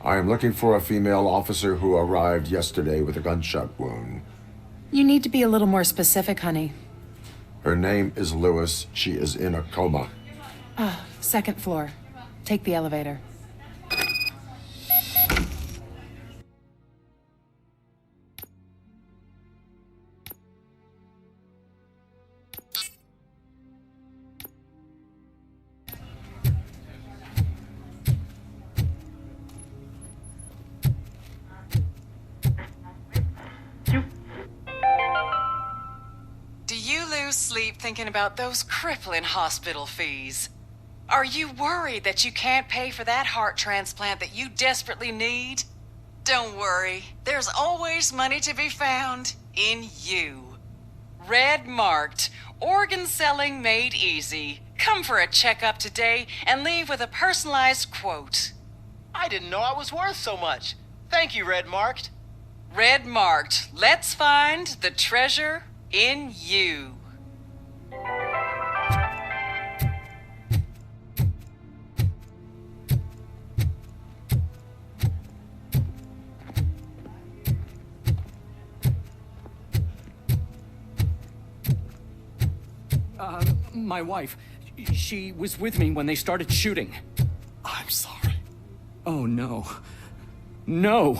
I am looking for a female officer who arrived yesterday with a gunshot wound. You need to be a little more specific, honey. Her name is Lewis. She is in a coma. Second floor. Take the elevator. Do you lose sleep thinking about those crippling hospital fees? Are you worried that you can't pay for that heart transplant that you desperately need? Don't worry, there's always money to be found in you. Red Marked, organ selling made easy. Come for a checkup today and leave with a personalized quote. I didn't know I was worth so much. Thank you, Red Marked. Red Marked, let's find the treasure in you. My wife, she was with me when they started shooting. I'm sorry. Oh, no. No!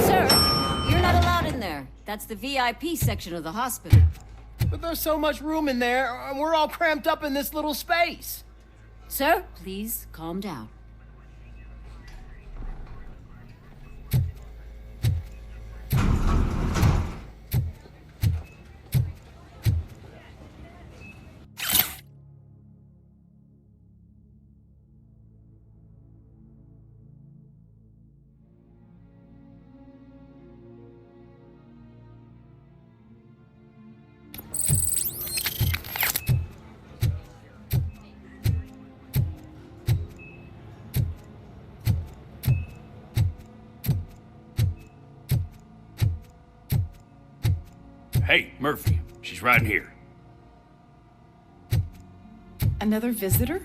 Sir, you're not allowed in there. That's the VIP section of the hospital. But there's so much room in there, and we're all cramped up in this little space. Sir, please calm down. Hey, Murphy. She's right here. Another visitor?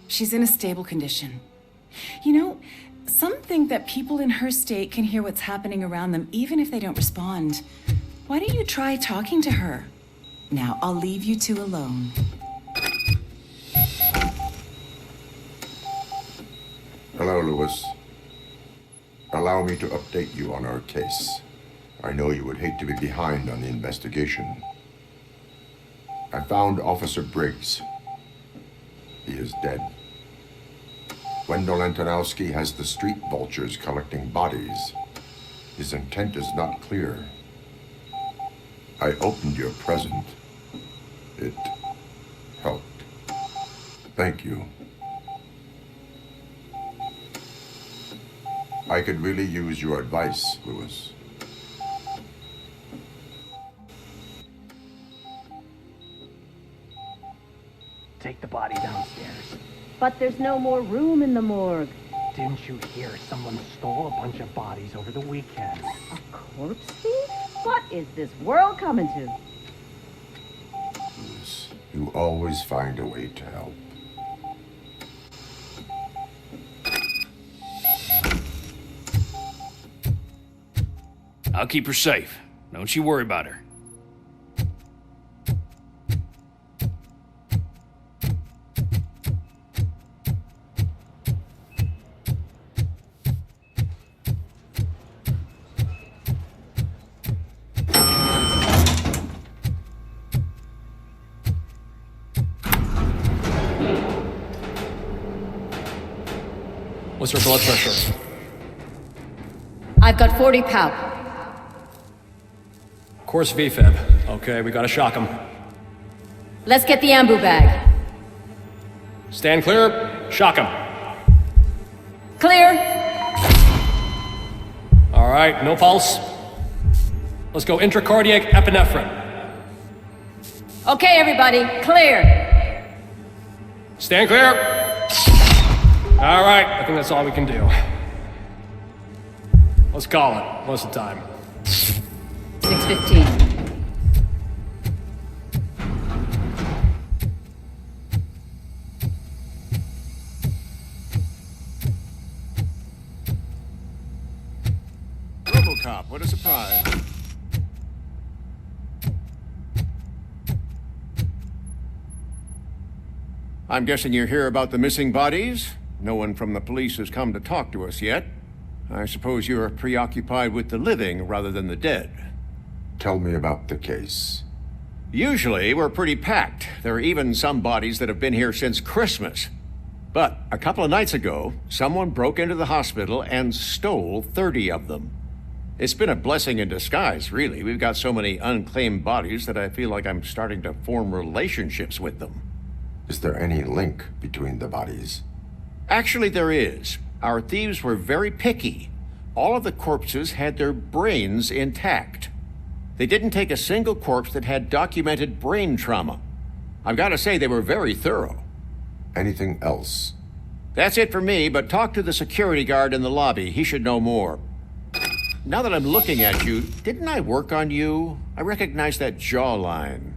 She's in a stable condition. You know, some think that people in her state can hear what's happening around them even if they don't respond. Why don't you try talking to her? Now, I'll leave you two alone. Hello, Lewis. Allow me to update you on our case. I know you would hate to be behind on the investigation. I found Officer Briggs. He is dead. Wendell Antonowski has the street vultures collecting bodies. His intent is not clear. I opened your present. It helped. Thank you. I could really use your advice, Lewis. Take the body downstairs. But there's no more room in the morgue. Didn't you hear someone stole a bunch of bodies over the weekend? A corpse thief? What is this world coming to? Lewis, you always find a way to help. I'll keep her safe. Don't you worry about her. What's her blood pressure? I've got 40 pow. Course VFib. Okay, we gotta shock him. Let's get the ambu bag. Stand clear. Shock him. Clear. All right, no pulse. Let's go intracardiac epinephrine. Okay, everybody, clear. Stand clear. All right, I think that's all we can do. Let's call it. What's the time? 6:15. RoboCop, what a surprise. I'm guessing you're here about the missing bodies? No one from the police has come to talk to us yet. I suppose you're preoccupied with the living rather than the dead. Tell me about the case. Usually, we're pretty packed. There are even some bodies that have been here since Christmas. But a couple of nights ago, someone broke into the hospital and stole 30 of them. It's been a blessing in disguise, really. We've got so many unclaimed bodies that I feel like I'm starting to form relationships with them. Is there any link between the bodies? Actually, there is. Our thieves were very picky. All of the corpses had their brains intact. They didn't take a single corpse that had documented brain trauma. I've got to say, they were very thorough. Anything else? That's it for me, but talk to the security guard in the lobby. He should know more. Now that I'm looking at you, didn't I work on you? I recognize that jawline.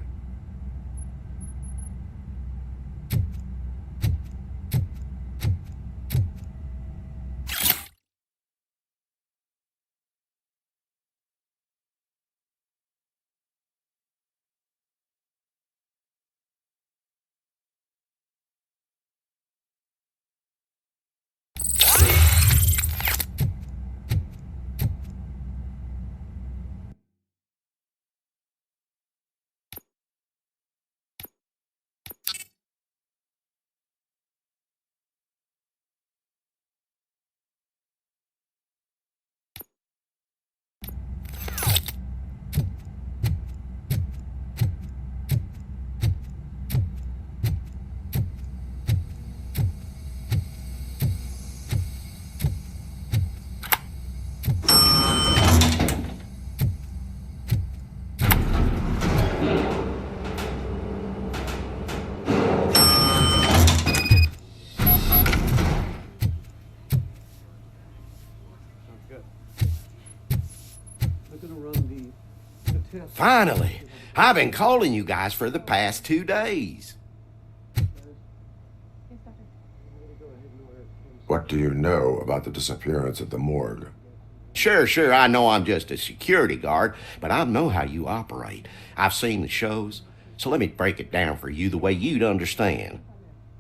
Finally! I've been calling you guys for the past 2 days. What do you know about the disappearance at the morgue? Sure, I know I'm just a security guard, but I know how you operate. I've seen the shows, so let me break it down for you the way you'd understand.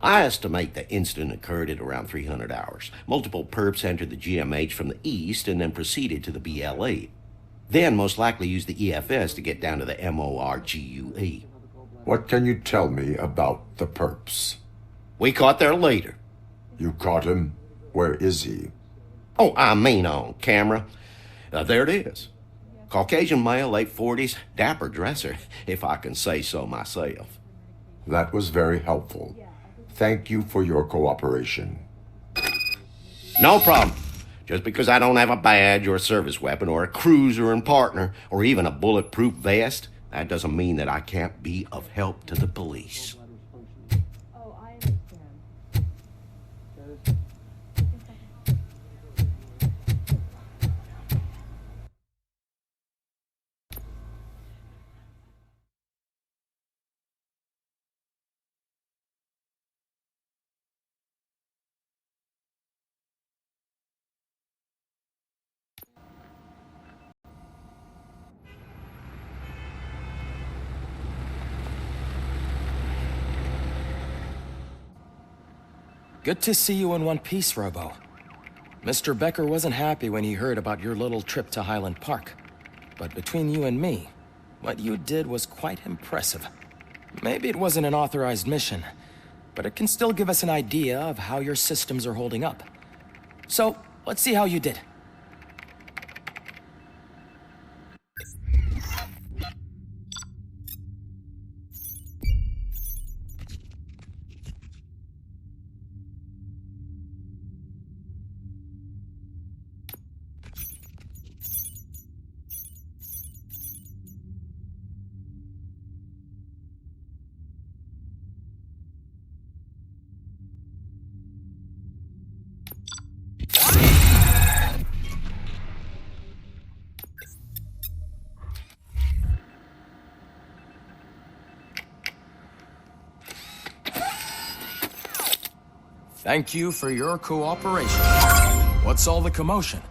I estimate the incident occurred at around 300 hours. Multiple perps entered the GMH from the east and then proceeded to the BLE. Then most likely used the EFS to get down to the MORGUE. What can you tell me about the perps? We caught their leader. You caught him? Where is he? Oh, I mean on camera. There it is. Caucasian male, late 40s, dapper dresser, if I can say so myself. That was very helpful. Thank you for your cooperation. No problem. Just because I don't have a badge or a service weapon or a cruiser and partner or even a bulletproof vest, that doesn't mean that I can't be of help to the police. Oh, I understand. Good to see you in one piece, Robo. Mr. Becker wasn't happy when he heard about your little trip to Highland Park. But between you and me, what you did was quite impressive. Maybe it wasn't an authorized mission, but it can still give us an idea of how your systems are holding up. So, let's see how you did. Thank you for your cooperation. What's all the commotion?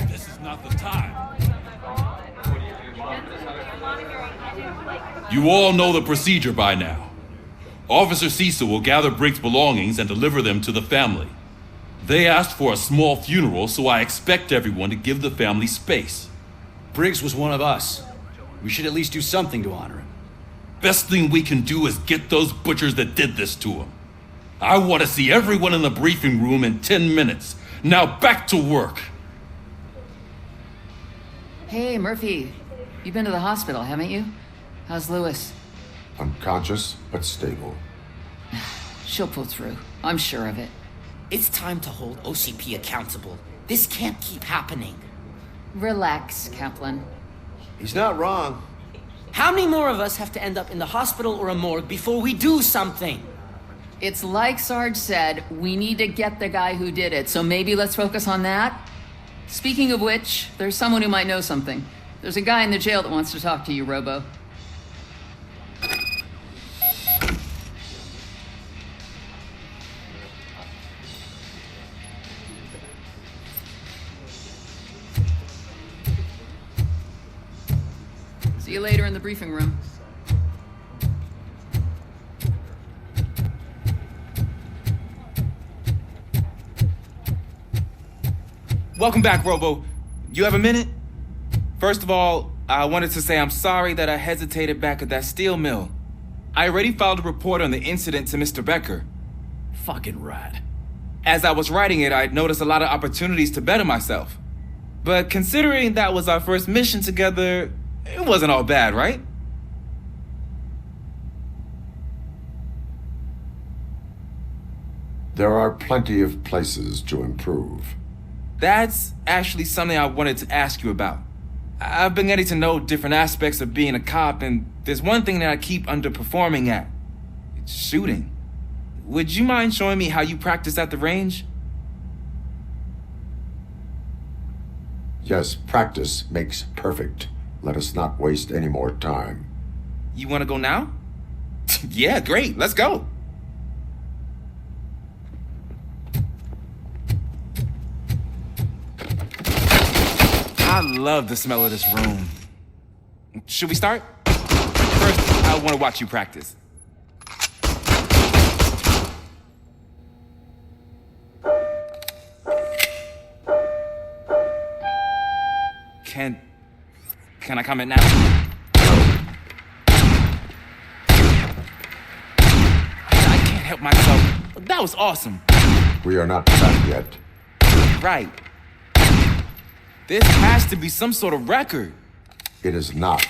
This is not the time. You all know the procedure by now. Officer Cecil will gather Briggs' belongings and deliver them to the family. They asked for a small funeral, so I expect everyone to give the family space. Briggs was one of us. We should at least do something to honor him. Best thing we can do is get those butchers that did this to him. I want to see everyone in the briefing room in 10 minutes. Now back to work. Hey, Murphy. You've been to the hospital, haven't you? How's Lewis? Unconscious, but stable. She'll pull through. I'm sure of it. It's time to hold OCP accountable. This can't keep happening. Relax, Kaplan. He's not wrong. How many more of us have to end up in the hospital or a morgue before we do something? It's like Sarge said, we need to get the guy who did it, so maybe let's focus on that? Speaking of which, there's someone who might know something. There's a guy in the jail that wants to talk to you, Robo. See you later in the briefing room. Welcome back, Robo. You have a minute? First of all, I wanted to say I'm sorry that I hesitated back at that steel mill. I already filed a report on the incident to Mr. Becker. Fucking rat. As I was writing it, I'd noticed a lot of opportunities to better myself. But considering that was our first mission together, it wasn't all bad, right? There are plenty of places to improve. That's actually something I wanted to ask you about. I've been getting to know different aspects of being a cop, and there's one thing that I keep underperforming at. It's shooting. Would you mind showing me how you practice at the range? Yes, practice makes perfect. Let us not waste any more time. You want to go now? Yeah, great. Let's go. I love the smell of this room. Should we start? First, I want to watch you practice. Can I comment now? I can't help myself. That was awesome. We are not done yet. Right. This has to be some sort of record. It is not.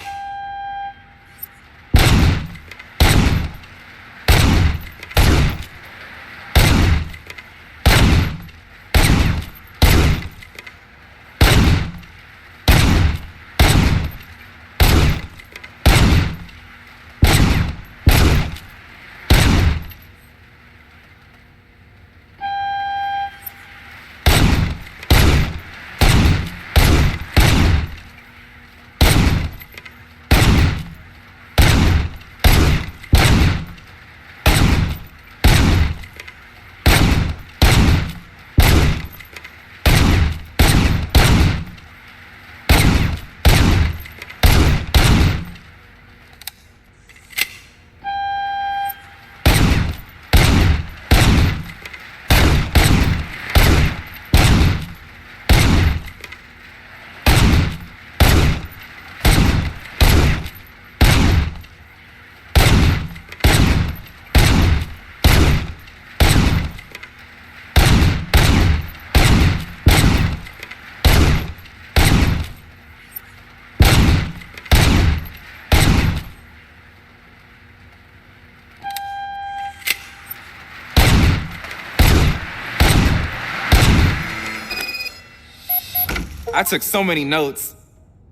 I took so many notes.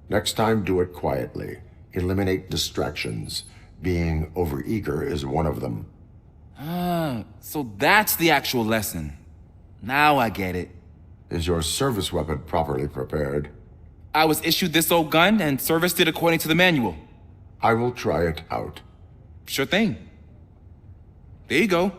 Next time, do it quietly. Eliminate distractions. Being overeager is one of them. So that's the actual lesson. Now I get it. Is your service weapon properly prepared? I was issued this old gun and serviced it according to the manual. I will try it out. Sure thing. There you go.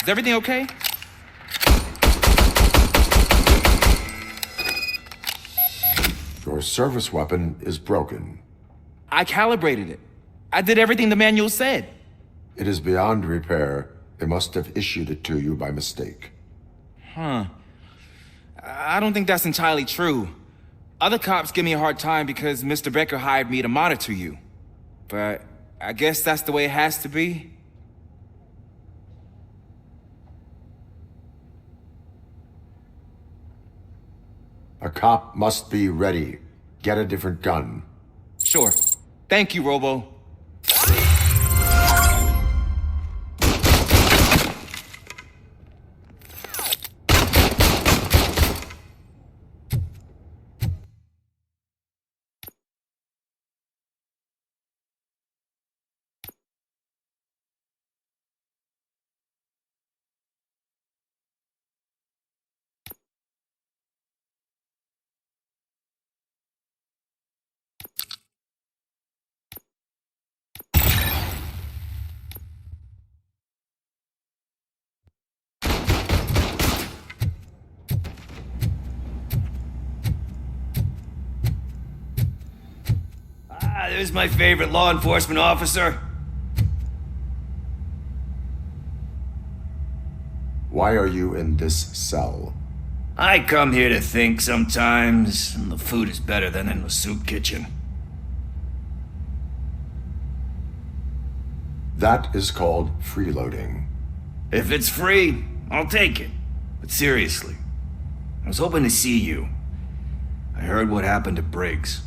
Is everything okay? Your service weapon is broken. I calibrated it. I did everything the manual said. It is beyond repair. They must have issued it to you by mistake. Huh. I don't think that's entirely true. Other cops give me a hard time because Mr. Becker hired me to monitor you. But I guess that's the way it has to be. A cop must be ready. Get a different gun. Sure. Thank you, Robo. There's my favorite law enforcement officer. Why are you in this cell? I come here to think sometimes, and the food is better than in the soup kitchen. That is called freeloading. If it's free, I'll take it. But seriously, I was hoping to see you. I heard what happened to Briggs.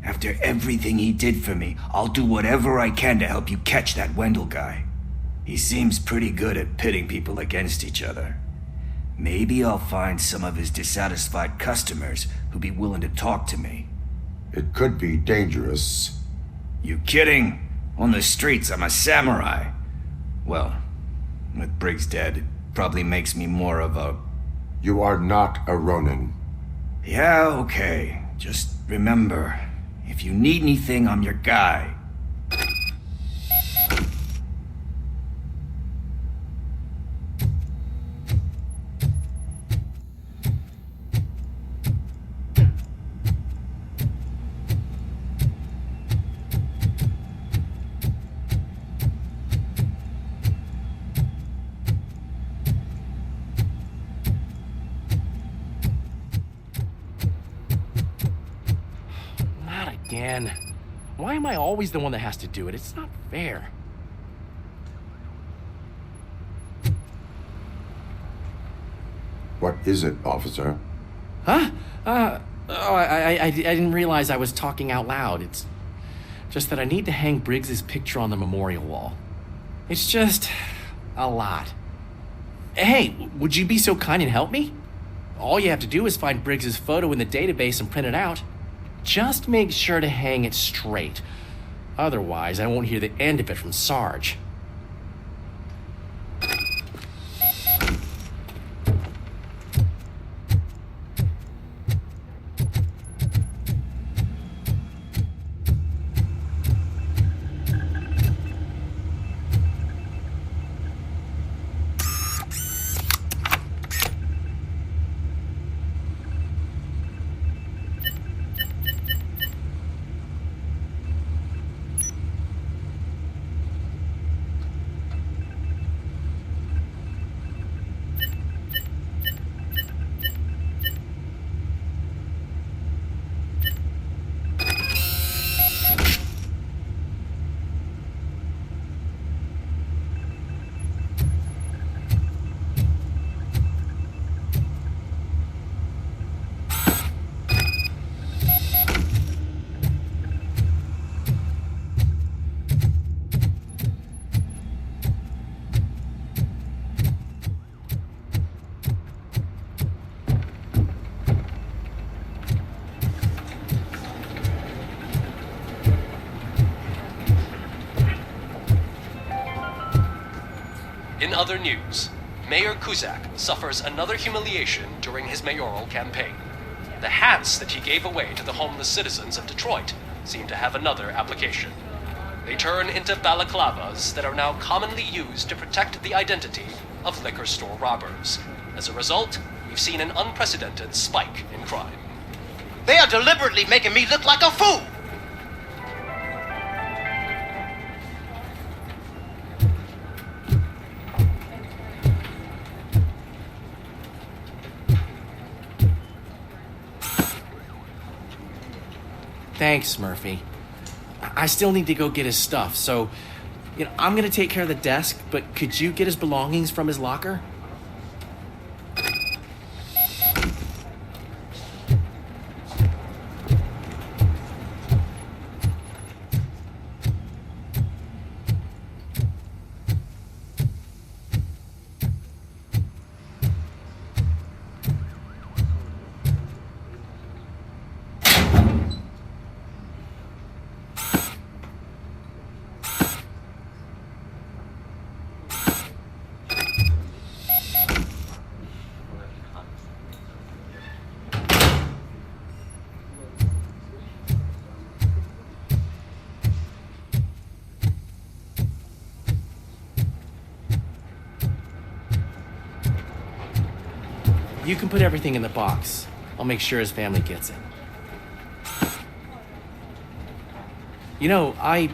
After everything he did for me, I'll do whatever I can to help you catch that Wendell guy. He seems pretty good at pitting people against each other. Maybe I'll find some of his dissatisfied customers who'd be willing to talk to me. It could be dangerous. You kidding? On the streets, I'm a samurai. Well, with Briggs dead, it probably makes me more of a... You are not a Ronin. Yeah, okay. Just remember, if you need anything, I'm your guy. Again. Why am I always the one that has to do it? It's not fair. What is it, officer? Huh? I didn't realize I was talking out loud. It's just that I need to hang Briggs's picture on the memorial wall. It's just a lot. Hey, would you be so kind and help me? All you have to do is find Briggs's photo in the database and print it out. Just make sure to hang it straight. Otherwise, I won't hear the end of it from Sarge. In other news, Mayor Kuzak suffers another humiliation during his mayoral campaign. The hats that he gave away to the homeless citizens of Detroit seem to have another application. They turn into balaclavas that are now commonly used to protect the identity of liquor store robbers. As a result, we've seen an unprecedented spike in crime. They are deliberately making me look like a fool! Thanks, Murphy. I still need to go get his stuff, so, I'm gonna take care of the desk, but could you get his belongings from his locker? You can put everything in the box. I'll make sure his family gets it. I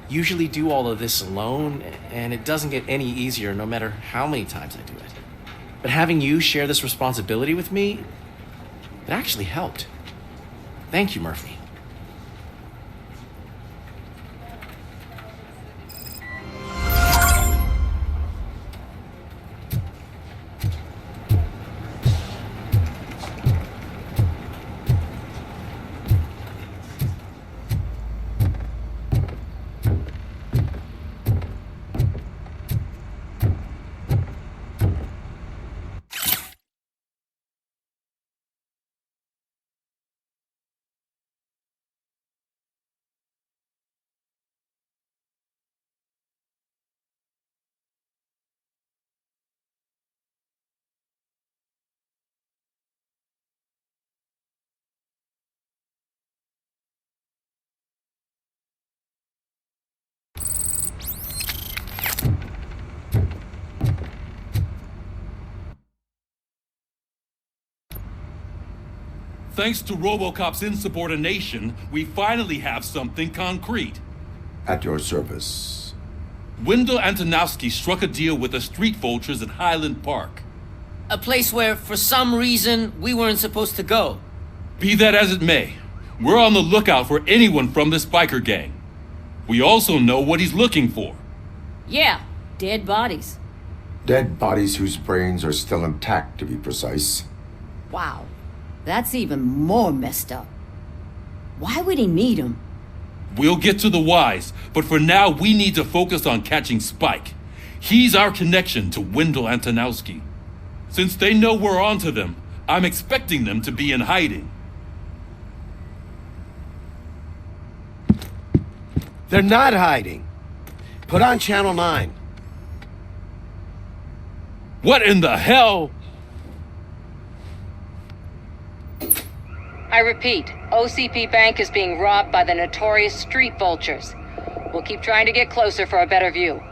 usually do all of this alone, and it doesn't get any easier no matter how many times I do it. But having you share this responsibility with me, it actually helped. Thank you, Murphy. Thanks to RoboCop's insubordination, we finally have something concrete. At your service. Wendell Antonowski struck a deal with the street vultures at Highland Park. A place where, for some reason, we weren't supposed to go. Be that as it may, we're on the lookout for anyone from this biker gang. We also know what he's looking for. Yeah, dead bodies. Dead bodies whose brains are still intact, to be precise. Wow, that's even more messed up. Why would he need them? We'll get to the whys, but for now we need to focus on catching Spike. He's our connection to Wendell Antonowski. Since they know we're onto them, I'm expecting them to be in hiding. They're not hiding. Put on Channel 9. What in the hell? I repeat, OCP Bank is being robbed by the notorious street vultures. We'll keep trying to get closer for a better view.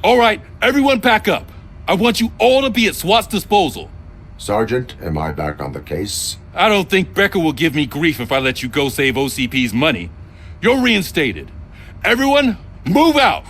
All right, everyone pack up. I want you all to be at SWAT's disposal. Sergeant, am I back on the case? I don't think Becker will give me grief if I let you go save OCP's money. You're reinstated. Everyone, move out!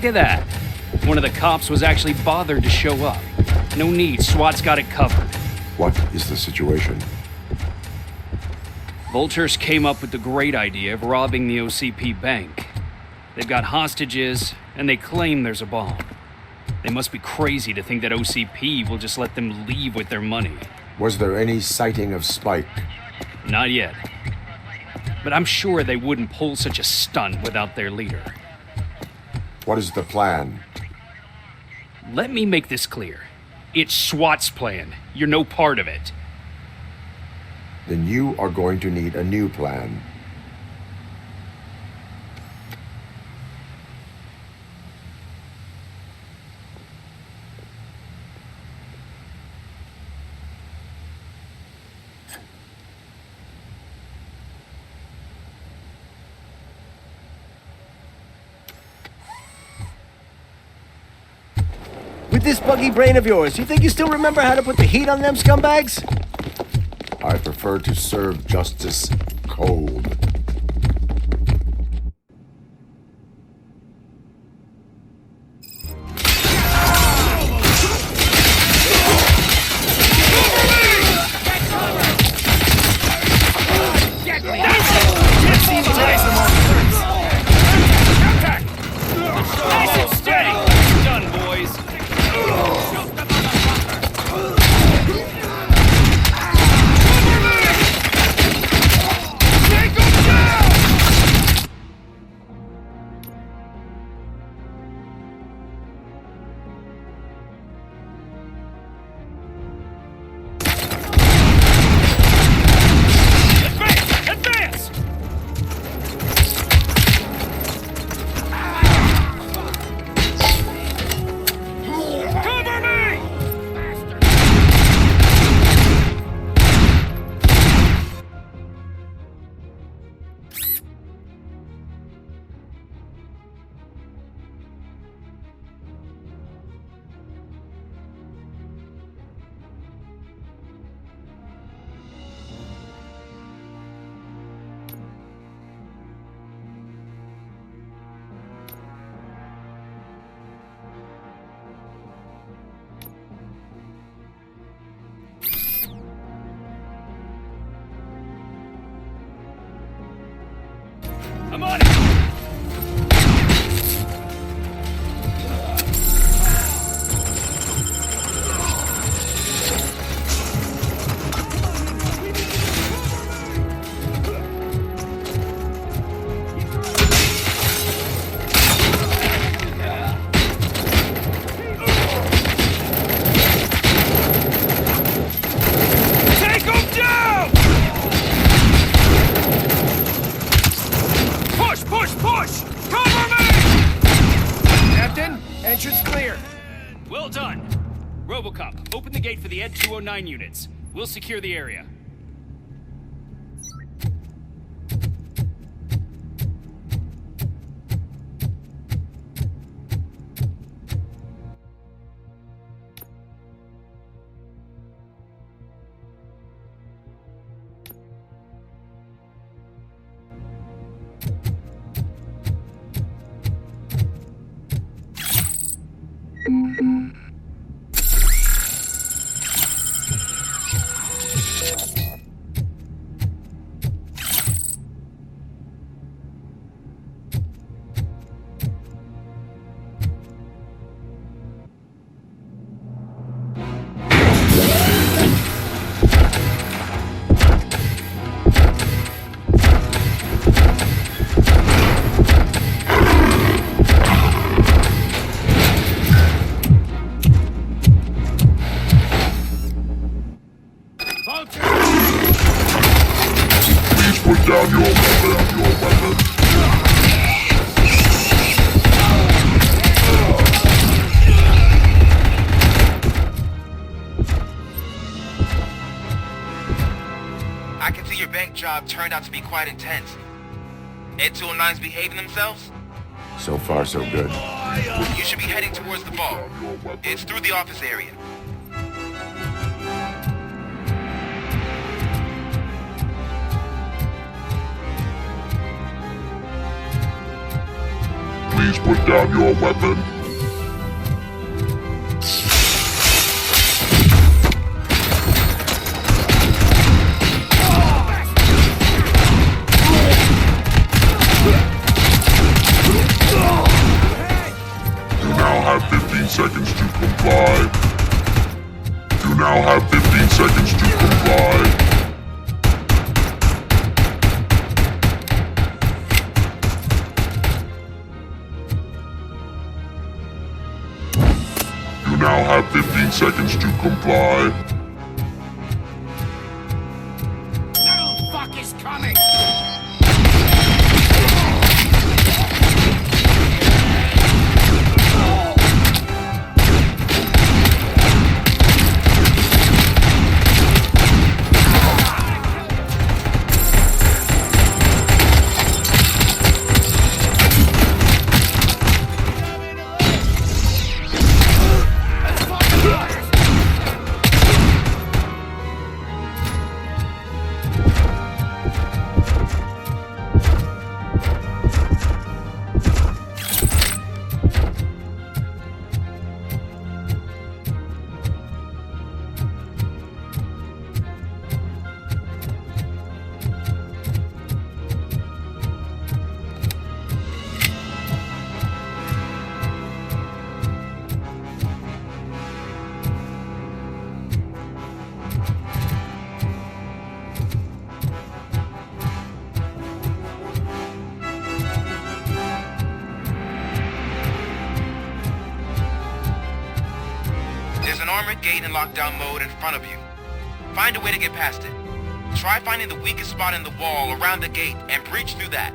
Look at that. One of the cops was actually bothered to show up. No need, SWAT's got it covered. What is the situation? Vultures came up with the great idea of robbing the OCP bank. They've got hostages, and they claim there's a bomb. They must be crazy to think that OCP will just let them leave with their money. Was there any sighting of Spike? Not yet. But I'm sure they wouldn't pull such a stunt without their leader. What is the plan? Let me make this clear. It's SWAT's plan. You're no part of it. Then you are going to need a new plan. With this buggy brain of yours, you think you still remember how to put the heat on them scumbags? I prefer to serve justice cold. Nice and steady! Done, boys. I'm on it! Take him down! Push! Cover me! Captain, entrance clear. Well done. RoboCop, open the gate for the Ed 209 units. We'll secure the area. Please put down your weapon. I can see your bank job turned out to be quite intense. Ed 209's behaving themselves? So far, so good. You should be heading towards the vault. It's through the office area. please put down your weapon? You now have 15 seconds to comply. You now have 15 seconds to comply. You now have 15 seconds to comply. No fuck is coming! There's an armored gate in lockdown mode in front of you. Find a way to get past it. Try finding the weakest spot in the wall around the gate and breach through that.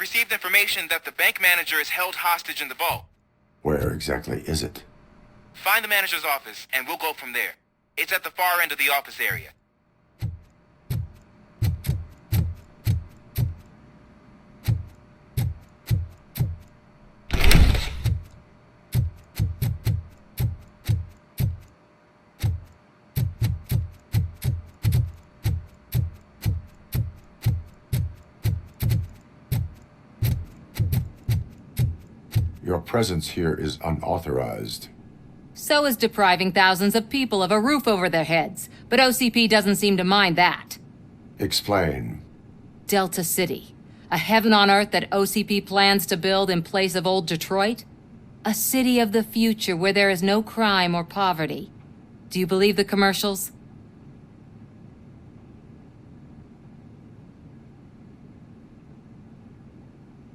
received information that the bank manager is held hostage in the vault. Where exactly is it? Find the manager's office, and we'll go from there. It's at the far end of the office area. Your presence here is unauthorized. So is depriving thousands of people of a roof over their heads. But OCP doesn't seem to mind that. Explain. Delta City. A heaven on earth that OCP plans to build in place of old Detroit? A city of the future where there is no crime or poverty. Do you believe the commercials?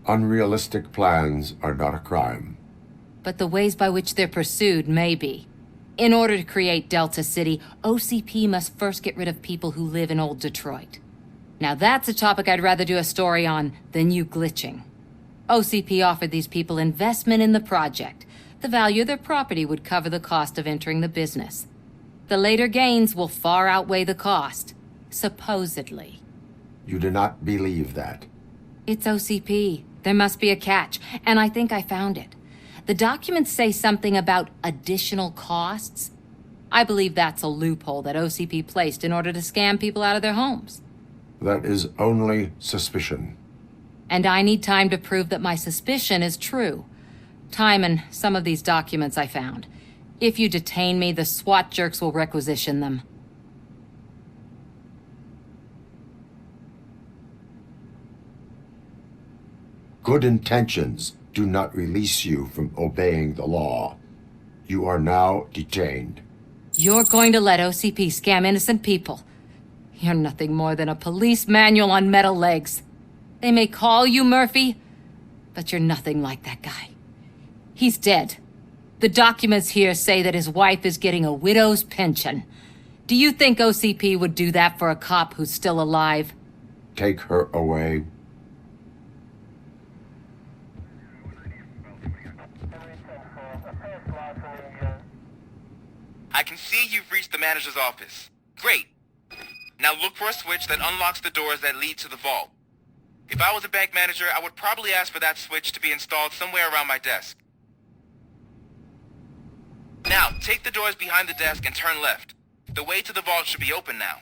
Unrealistic plans are not a crime. But the ways by which they're pursued may be. In order to create Delta City, OCP must first get rid of people who live in old Detroit. Now that's a topic I'd rather do a story on than you glitching. OCP offered these people investment in the project. The value of their property would cover the cost of entering the business. The later gains will far outweigh the cost. Supposedly. You do not believe that. It's OCP. There must be a catch, and I think I found it. The documents say something about additional costs. I believe that's a loophole that OCP placed in order to scam people out of their homes. That is only suspicion. And I need time to prove that my suspicion is true. Time and some of these documents I found. If you detain me, the SWAT jerks will requisition them. Good intentions do not release you from obeying the law. You are now detained. You're going to let OCP scam innocent people. You're nothing more than a police manual on metal legs. They may call you Murphy, but you're nothing like that guy. He's dead. The documents here say that his wife is getting a widow's pension. Do you think OCP would do that for a cop who's still alive? Take her away. I can see you've reached the manager's office. Great. Now look for a switch that unlocks the doors that lead to the vault. If I was a bank manager, I would probably ask for that switch to be installed somewhere around my desk. Now, take the doors behind the desk and turn left. The way to the vault should be open now.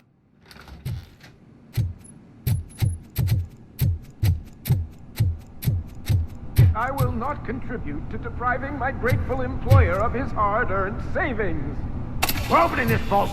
I will not contribute to depriving my grateful employer of his hard-earned savings. We're opening this vault.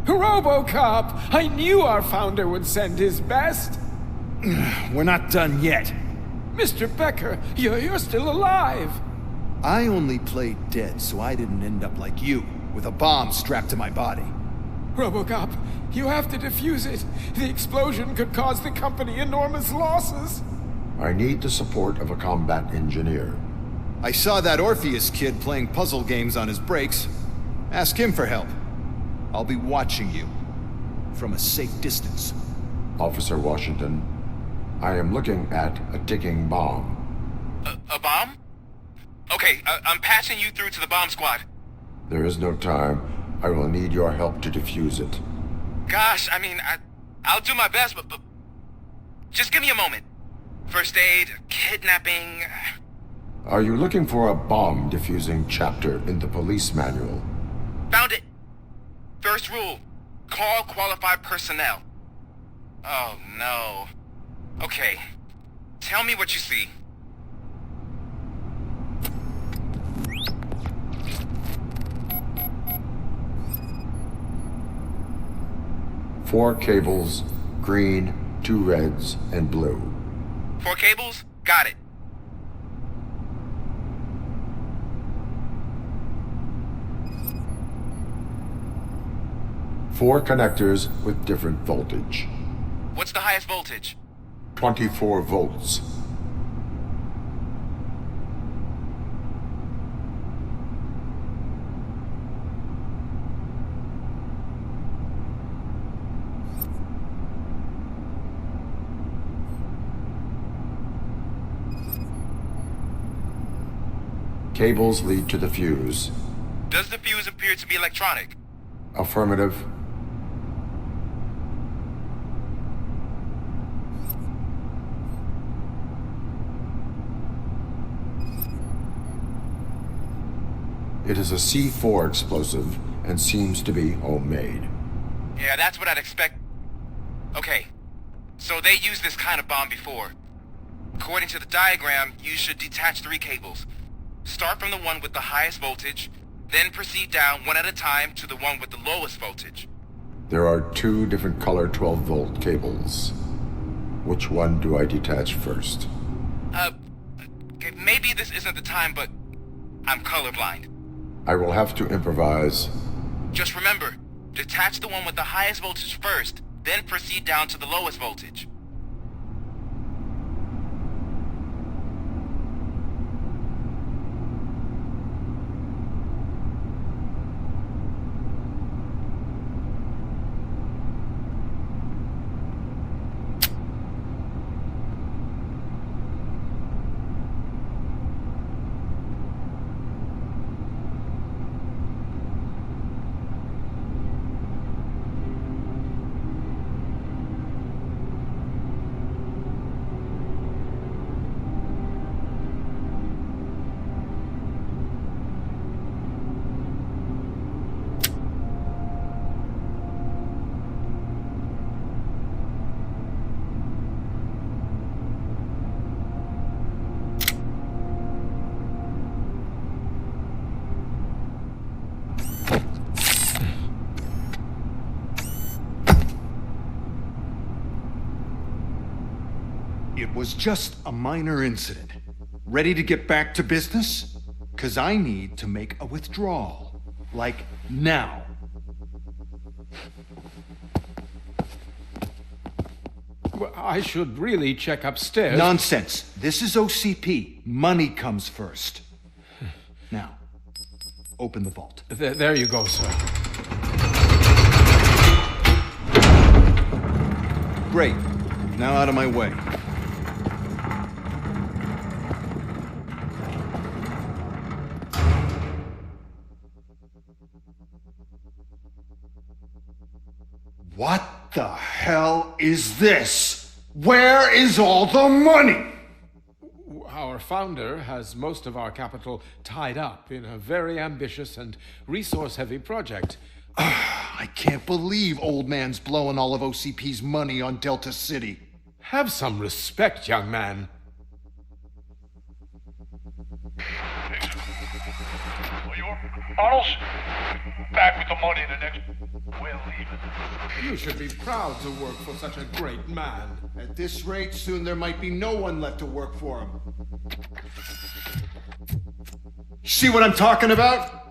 RoboCop! I knew our founder would send his best! We're not done yet. Mr. Becker, you're still alive! I only played dead so I didn't end up like you, with a bomb strapped to my body. RoboCop, you have to defuse it. The explosion could cause the company enormous losses. I need the support of a combat engineer. I saw that Orpheus kid playing puzzle games on his breaks. Ask him for help. I'll be watching you. From a safe distance. Officer Washington, I am looking at a ticking bomb. A bomb? Okay, I'm passing you through to the bomb squad. There is no time. I will need your help to defuse it. Gosh, I mean, I'll do my best, but just give me a moment. First aid, kidnapping... Are you looking for a bomb defusing chapter in the police manual? Found it! First rule, call qualified personnel. Oh no. Okay, tell me what you see. Four cables, green, 2 reds, and blue. 4 cables? Got it. 4 connectors with different voltage. What's the highest voltage? 24 volts. Cables lead to the fuse. Does the fuse appear to be electronic? Affirmative. It is a C4 explosive and seems to be homemade. Yeah, that's what I'd expect. Okay, so they used this kind of bomb before. According to the diagram, you should detach 3 cables. Start from the one with the highest voltage, then proceed down one at a time to the one with the lowest voltage. There are 2 different color 12-volt cables. Which one do I detach first? Okay, maybe this isn't the time, but I'm colorblind. I will have to improvise. Just remember, detach the one with the highest voltage first, then proceed down to the lowest voltage. It was just a minor incident. Ready to get back to business? 'Cause I need to make a withdrawal. Like, now. Well, I should really check upstairs. Nonsense. This is OCP. Money comes first. Now, open the vault. There you go, sir. Great. Now out of my way. What the hell is this? Where is all the money? Our founder has most of our capital tied up in a very ambitious and resource-heavy project. I can't believe old man's blowing all of OCP's money on Delta City. Have some respect, young man. Arnold, back with the money in the next... We're leaving. You should be proud to work for such a great man. At this rate, soon there might be no one left to work for him. See what I'm talking about?